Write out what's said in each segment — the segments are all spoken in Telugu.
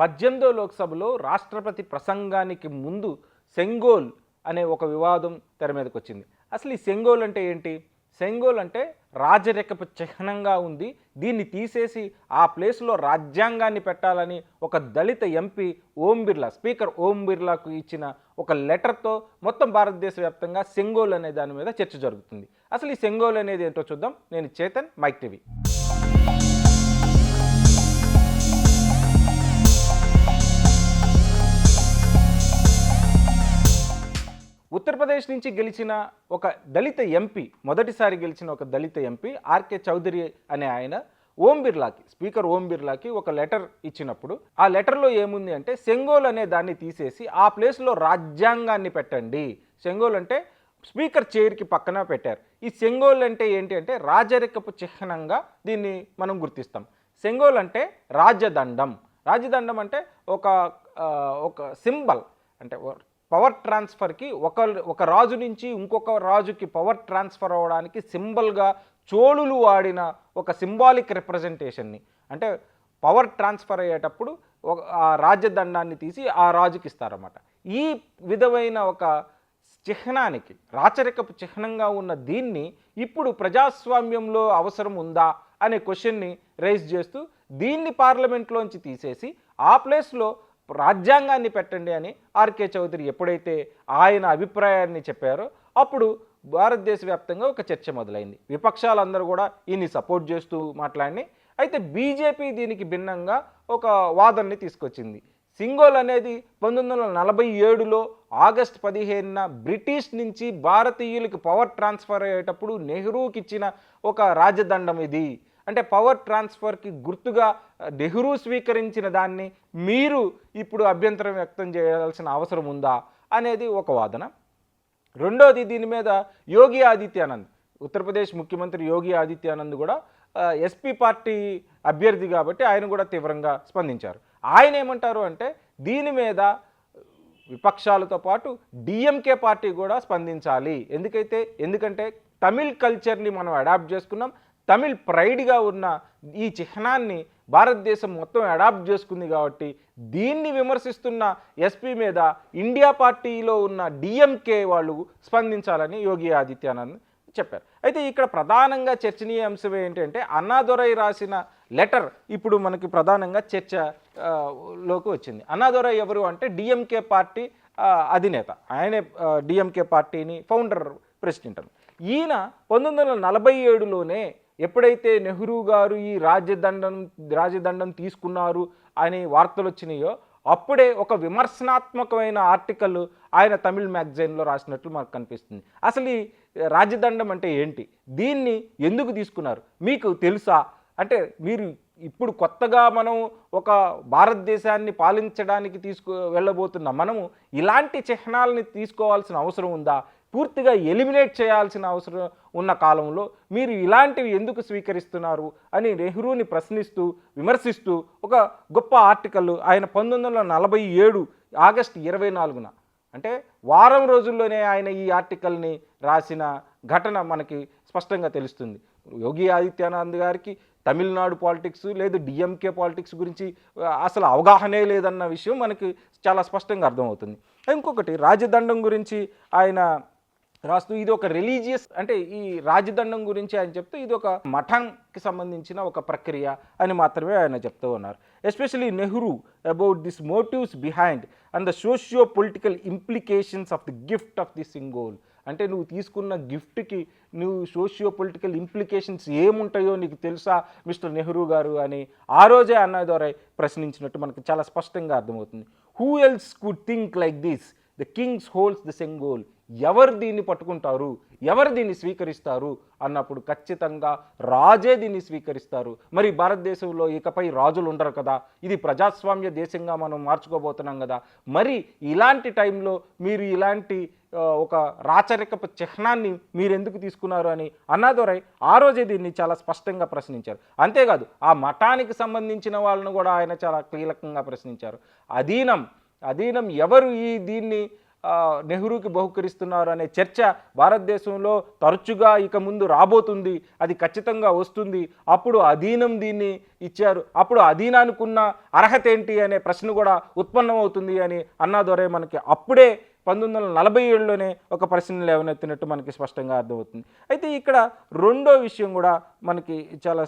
18వ లోక్సభలో రాష్ట్రపతి ప్రసంగానికి ముందు సెంగోల్ అనే ఒక వివాదం తెర మీదకి వచ్చింది. అసలు ఈ సెంగోల్ అంటే ఏంటి? సెంగోల్ అంటే రాజరికపు చిహ్నంగా ఉంది. దీన్ని తీసేసి ఆ ప్లేస్లో రాజ్యాంగాన్ని పెట్టాలని ఒక దళిత ఎంపీ ఓం బిర్లా, స్పీకర్ ఓం బిర్లాకు ఇచ్చిన ఒక లెటర్తో మొత్తం భారతదేశ వ్యాప్తంగా సెంగోల్ అనే దాని మీద చర్చ జరుగుతుంది. అసలు ఈ సెంగోల్ అనేది ఏంటో చూద్దాం. నేను చేతన్, మైక్ టీవీ. ఉత్తరప్రదేశ్ నుంచి గెలిచిన ఒక దళిత ఎంపీ, మొదటిసారి గెలిచిన ఒక దళిత ఎంపీ ఆర్కే చౌదరి అనే ఆయన ఓం బిర్లాకి, స్పీకర్ ఓం బిర్లాకి ఒక లెటర్ ఇచ్చినప్పుడు ఆ లెటర్లో ఏముంది అంటే సెంగోల్ అనే దాన్ని తీసేసి ఆ ప్లేస్లో రాజ్యాంగాన్ని పెట్టండి. సెంగోల్ అంటే స్పీకర్ చైర్కి పక్కన పెట్టారు. ఈ సెంగోల్ అంటే ఏంటి అంటే రాజరికపు చిహ్నంగా దీన్ని మనం గుర్తిస్తాం. సెంగోల్ అంటే రాజదండం. రాజదండం అంటే ఒక సింబల్, అంటే పవర్ ట్రాన్స్ఫర్కి ఒక రాజు నుంచి ఇంకొక రాజుకి పవర్ ట్రాన్స్ఫర్ అవ్వడానికి సింబల్గా చోళులు వాడిన ఒక సింబాలిక్ రిప్రజెంటేషన్ని, అంటే పవర్ ట్రాన్స్ఫర్ అయ్యేటప్పుడు ఆ రాజదండాన్ని తీసి ఆ రాజుకి ఇస్తారన్నమాట. ఈ విధమైన ఒక చిహ్నానికి, రాచరికపు చిహ్నంగా ఉన్న దీన్ని ఇప్పుడు ప్రజాస్వామ్యంలో అవసరం ఉందా అనే క్వశ్చన్ని రైజ్ చేస్తూ దీన్ని పార్లమెంట్లోంచి తీసేసి ఆ ప్లేస్లో రాజ్యాంగాన్ని పెట్టండి అని ఆర్కే చౌదరి ఎప్పుడైతే ఆయన అభిప్రాయాన్ని చెప్పారో అప్పుడు భారతదేశ వ్యాప్తంగా ఒక చర్చ మొదలైంది. విపక్షాలందరూ కూడా ఈయన్ని సపోర్ట్ చేస్తూ మాట్లాడి, అయితే బీజేపీ దీనికి భిన్నంగా ఒక వాదనని తీసుకొచ్చింది. సెంగోల్ అనేది 1947లో ఆగస్టు 15న బ్రిటిష్ నుంచి భారతీయులకు పవర్ ట్రాన్స్ఫర్ అయ్యేటప్పుడు నెహ్రూకి ఇచ్చిన ఒక రాజదండం ఇది. అంటే పవర్ ట్రాన్స్ఫర్కి గుర్తుగా నెహ్రూ స్వీకరించిన దాన్ని మీరు ఇప్పుడు అభ్యంతరం వ్యక్తం చేయాల్సిన అవసరం ఉందా అనేది ఒక వాదన. రెండోది, దీని మీద యోగి ఆదిత్యానంద్, ఉత్తరప్రదేశ్ ముఖ్యమంత్రి యోగి ఆదిత్యానంద్ కూడా ఎస్పీ పార్టీ అభ్యర్థి కాబట్టి ఆయన కూడా తీవ్రంగా స్పందించారు. ఆయన ఏమంటారు అంటే దీని మీద విపక్షాలతో పాటు డిఎంకే పార్టీ కూడా స్పందించాలి. ఎందుకంటే తమిళ్ కల్చర్ని మనం అడాప్ట్ చేసుకున్నాం. తమిళ్ ప్రైడ్గా ఉన్న ఈ చిహ్నాన్ని భారతదేశం మొత్తం అడాప్ట్ చేసుకుంది కాబట్టి దీన్ని విమర్శిస్తున్న ఎస్పీ మీద ఇండియా పార్టీలో ఉన్న డిఎంకే వాళ్ళు స్పందించాలని యోగి ఆదిత్యానంద్ చెప్పారు. అయితే ఇక్కడ ప్రధానంగా చర్చనీయ అంశం ఏంటంటే అన్నాదొరై రాసిన లెటర్ ఇప్పుడు మనకి ప్రధానంగా చర్చలోకి వచ్చింది. అన్నాదొరై ఎవరు అంటే డిఎంకే పార్టీ అధినేత, ఆయనే డిఎంకే పార్టీని ఫౌండర్, ప్రెసిడెంట్ అని. ఈయన 1947లోనే ఎప్పుడైతే నెహ్రూ గారు ఈ రాజదండం తీసుకున్నారు అని వార్తలు వచ్చినాయో అప్పుడే ఒక విమర్శనాత్మకమైన ఆర్టికల్ ఆయన తమిళ్ మ్యాగజైన్లో రాసినట్లు మనకు కనిపిస్తుంది. అసలు ఈ రాజదండం అంటే ఏంటి, దీన్ని ఎందుకు తీసుకున్నారు మీకు తెలుసా? అంటే మీరు ఇప్పుడు కొత్తగా మనం ఒక భారతదేశాన్ని పాలించడానికి వెళ్ళబోతున్న మనము ఇలాంటి చిహ్నాలని తీసుకోవాల్సిన అవసరం ఉందా? పూర్తిగా ఎలిమినేట్ చేయాల్సిన అవసరం ఉన్న కాలంలో మీరు ఇలాంటివి ఎందుకు స్వీకరిస్తున్నారు అని నెహ్రూని ప్రశ్నిస్తూ, విమర్శిస్తూ ఒక గొప్ప ఆర్టికల్ ఆయన 1947 ఆగస్టు 24న, అంటే వారం రోజుల్లోనే ఆయన ఈ ఆర్టికల్ని రాసిన ఘటన మనకి స్పష్టంగా తెలుస్తుంది. యోగి ఆదిత్యనాథ్ గారికి తమిళనాడు పాలిటిక్స్ లేదు డిఎంకే పాలిటిక్స్ గురించి అసలు అవగాహనే లేదన్న విషయం మనకి చాలా స్పష్టంగా అర్థమవుతుంది. ఇంకొకటి, రాజదండం గురించి ఆయన రాస్తూ ఇది ఒక రిలీజియస్, అంటే ఈ రాజదండం గురించి ఆయన చెప్తూ ఇది ఒక మఠంకి సంబంధించిన ఒక ప్రక్రియ అని మాత్రమే ఆయన చెప్తూ ఉన్నారు. Especially Nehru about this motives behind and the socio political implications of the gift of the Sengol. అంటే నువ్వు తీసుకున్న గిఫ్ట్కి నువ్వు సోషియో పొలిటికల్ ఇంప్లికేషన్స్ ఏముంటాయో నీకు తెలుసా మిస్టర్ నెహ్రూ గారు అని ఆ రోజే అన్నాదొరై ప్రశ్నించినట్టు మనకు చాలా స్పష్టంగా అర్థమవుతుంది. Who else could think like this, the Kings holds the Sengol. ఎవరు దీన్ని పట్టుకుంటారు, ఎవరు దీన్ని స్వీకరిస్తారు అన్నప్పుడు ఖచ్చితంగా రాజే దీన్ని స్వీకరిస్తారు. మరి భారతదేశంలో ఇకపై రాజులు ఉండరు కదా, ఇది ప్రజాస్వామ్య దేశంగా మనం మార్చుకోబోతున్నాం కదా, మరి ఇలాంటి టైంలో మీరు ఇలాంటి ఒక రాచరికపు చిహ్నాన్ని మీరు ఎందుకు తీసుకున్నారు అని అన్నాదొరై ఆ రోజే దీన్ని చాలా స్పష్టంగా ప్రశ్నించారు. అంతేకాదు ఆ మఠానికి సంబంధించిన వాళ్ళను కూడా ఆయన చాలా కీలకంగా ప్రశ్నించారు. అధీనం ఎవరు దీన్ని నెహ్రూకి బహుకరిస్తున్నారు అనే చర్చ భారతదేశంలో తరచుగా ఇక ముందు రాబోతుంది, అది ఖచ్చితంగా వస్తుంది, అప్పుడు అధీనం దీన్ని ఇచ్చారు, అప్పుడు అధీనానికి ఉన్న అర్హత ఏంటి అనే ప్రశ్న కూడా ఉత్పన్నమవుతుంది అని అన్నాదొరే మనకి అప్పుడే 1947లోనే ఒక ప్రశ్న లేవనెత్తినట్టు మనకి స్పష్టంగా అర్థమవుతుంది. అయితే ఇక్కడ రెండో విషయం కూడా మనకి చాలా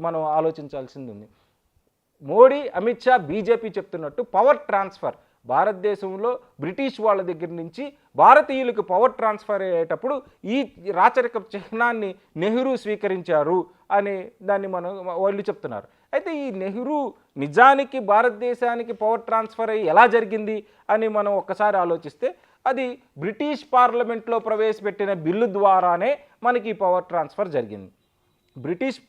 మనం ఆలోచించాల్సింది ఉంది. మోడీ, అమిత్ షా, బీజేపీ చెప్తున్నట్టు పవర్ ట్రాన్స్ఫర్ భారతదేశంలో బ్రిటిష్ వాళ్ళ దగ్గర నుంచి భారతీయులకు పవర్ ట్రాన్స్ఫర్ అయ్యేటప్పుడు ఈ రాచరిక చిహ్నాన్ని నెహ్రూ స్వీకరించారు అని దాన్ని వాళ్ళు చెప్తున్నారు. అయితే ఈ నెహ్రూ నిజానికి భారతదేశానికి పవర్ ట్రాన్స్ఫర్ అయ్యి ఎలా జరిగింది అని మనం ఒక్కసారి ఆలోచిస్తే అది బ్రిటిష్ పార్లమెంట్లో ప్రవేశపెట్టిన బిల్లు ద్వారానే మనకి పవర్ ట్రాన్స్ఫర్ జరిగింది. బ్రిటిష్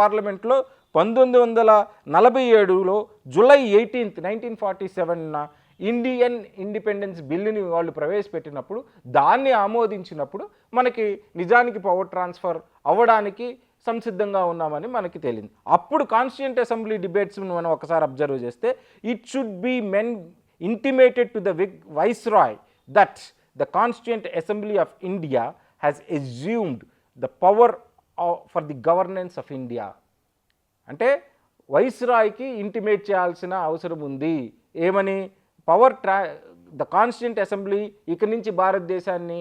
పార్లమెంట్లో 1947లో జూలై 18, 1947న ఇండియన్ ఇండిపెండెన్స్ బిల్లుని వాళ్ళు ప్రవేశపెట్టినప్పుడు దాన్ని ఆమోదించినప్పుడు మనకి నిజానికి పవర్ ట్రాన్స్ఫర్ అవ్వడానికి సంసిద్ధంగా ఉన్నామని మనకి తేలింది. అప్పుడు కాన్స్టిట్యూంట్ అసెంబ్లీ డిబేట్స్ మనం ఒకసారి అబ్జర్వ్ చేస్తే it should be intimated to the viceroy that the Constituent Assembly of India has assumed the power for the governance of India. అంటే వైస్రాయ్కి ఇంటిమేట్ చేయాల్సిన అవసరం ఉంది. ఏమని? ద కాన్స్టిట్యూంట్ అసెంబ్లీ ఇక నుంచి భారతదేశాన్ని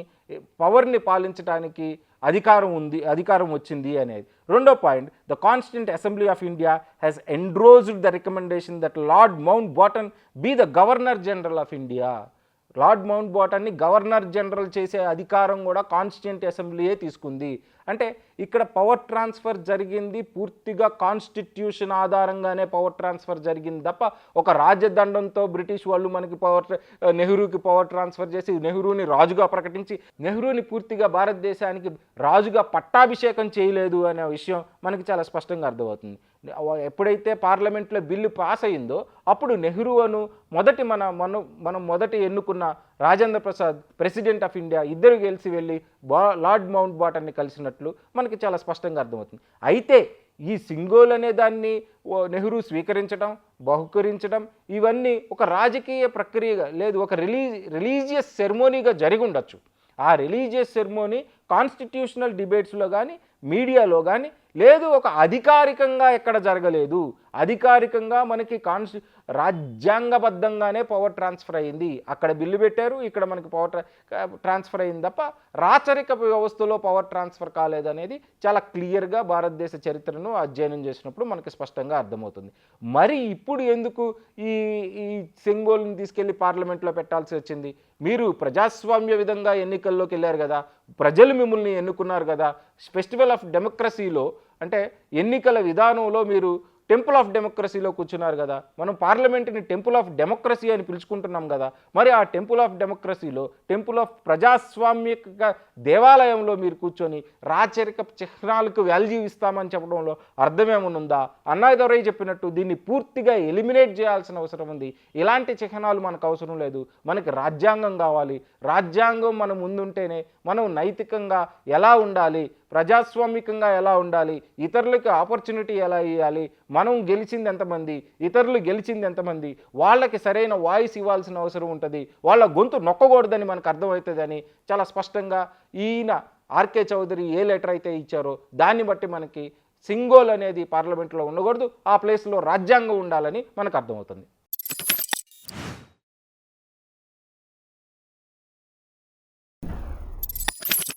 పవర్ని పాలించడానికి అధికారం వచ్చింది అనేది. రెండో point, the Constituent Assembly of India has endorsed the recommendation that Lord Mountbatten be the Governor General of India. Lord మౌంట్ బాటన్ని గవర్నర్ జనరల్ చేసే అధికారం కూడా కాన్స్టిట్యూంట్ అసెంబ్లీయే తీసుకుంది. అంటే ఇక్కడ పవర్ ట్రాన్స్ఫర్ జరిగింది పూర్తిగా కాన్స్టిట్యూషన్ ఆధారంగానే పవర్ ట్రాన్స్ఫర్ జరిగింది తప్ప ఒక రాజదండంతో బ్రిటిష్ వాళ్ళు మనకి నెహ్రూకి పవర్ ట్రాన్స్ఫర్ చేసి నెహ్రూని రాజుగా ప్రకటించి నెహ్రూని పూర్తిగా భారతదేశానికి రాజుగా పట్టాభిషేకం చేయలేదు అనే విషయం మనకి చాలా స్పష్టంగా అర్థమవుతుంది. ఎప్పుడైతే పార్లమెంట్లో బిల్లు పాస్ అయిందో అప్పుడు నెహ్రూను మనం మొదటి ఎన్నుకున్న Rajendra Prasad president of India ఇద్దరు కలిసి వెళ్ళి లార్డ్ మౌంట్ బాటన్ని కలిసినట్లు మనకి చాలా స్పష్టంగా అర్థమవుతుంది. అయితే ఈ సింగోల్ అనే దాన్ని నెహ్రూ స్వీకరించడం, బహుకరించడం ఇవన్నీ ఒక రాజకీయ ప్రక్రియగా లేదు, ఒక రిలీజియస్ సెరమోనీగా జరిగి ఉండొచ్చు. ఆ రిలీజియస్ సెరమోనీ కాన్స్టిట్యూషనల్ డిబేట్స్లో కానీ మీడియాలో కానీ లేదు, ఒక అధికారికంగా ఎక్కడ జరగలేదు. అధికారికంగా మనకి రాజ్యాంగబద్ధంగానే పవర్ ట్రాన్స్ఫర్ అయింది. అక్కడ బిల్లు పెట్టారు, ఇక్కడ మనకి పవర్ ట్రాన్స్ఫర్ అయింది తప్ప రాచరిక వ్యవస్థలో పవర్ ట్రాన్స్ఫర్ కాలేదనేది చాలా క్లియర్గా భారతదేశ చరిత్రను అధ్యయనం చేసినప్పుడు మనకి స్పష్టంగా అర్థమవుతుంది. మరి ఇప్పుడు ఎందుకు ఈ సింగోల్ని తీసుకెళ్ళి పార్లమెంట్లో పెట్టాల్సి వచ్చింది? మీరు ప్రజాస్వామ్య విధంగా ఎన్నికల్లోకి వెళ్ళారు కదా, ప్రజలు మిమ్మల్ని ఎన్నుకున్నారు కదా. ఫెస్టివల్ ఆఫ్ డెమోక్రసీలో అంటే ఎన్నికల విధానంలో మీరు టెంపుల్ ఆఫ్ డెమోక్రసీలో కూర్చున్నారు కదా. మనం పార్లమెంట్ని టెంపుల్ ఆఫ్ డెమోక్రసీ అని పిలుచుకుంటున్నాం కదా. మరి ఆ టెంపుల్ ఆఫ్ డెమోక్రసీలో, టెంపుల్ ఆఫ్ ప్రజాస్వామ్యక దేవాలయంలో మీరు కూర్చొని రాచరిక చిహ్నాలకు వాల్యూ ఇస్తామని చెప్పడంలో అర్థమేమనుందా? అన్నాదొరై చెప్పినట్టు దీన్ని పూర్తిగా ఎలిమినేట్ చేయాల్సిన అవసరం ఉంది. ఇలాంటి చిహ్నాలు మనకు అవసరం లేదు. మనకి రాజ్యాంగం కావాలి. రాజ్యాంగం మన ముందుంటేనే మనం నైతికంగా ఎలా ఉండాలి, ప్రజాస్వామికంగా ఎలా ఉండాలి, ఇతరులకు ఆపర్చునిటీ ఎలా ఇవ్వాలి, మనం గెలిచింది ఎంతమంది, ఇతరులు గెలిచింది ఎంతమంది, వాళ్ళకి సరైన వాయిస్ ఇవ్వాల్సిన అవసరం ఉంటుంది. వాళ్ళ గొంతు నొక్కకూడదని మనకు అర్థమవుతుందని చాలా స్పష్టంగా ఈయన ఆర్కే చౌదరి ఏ లెటర్ అయితే ఇచ్చారో దాన్ని బట్టి మనకి సింగోల్ అనేది పార్లమెంట్లో ఉండకూడదు, ఆ ప్లేస్లో రాజ్యాంగం ఉండాలని మనకు అర్థమవుతుంది.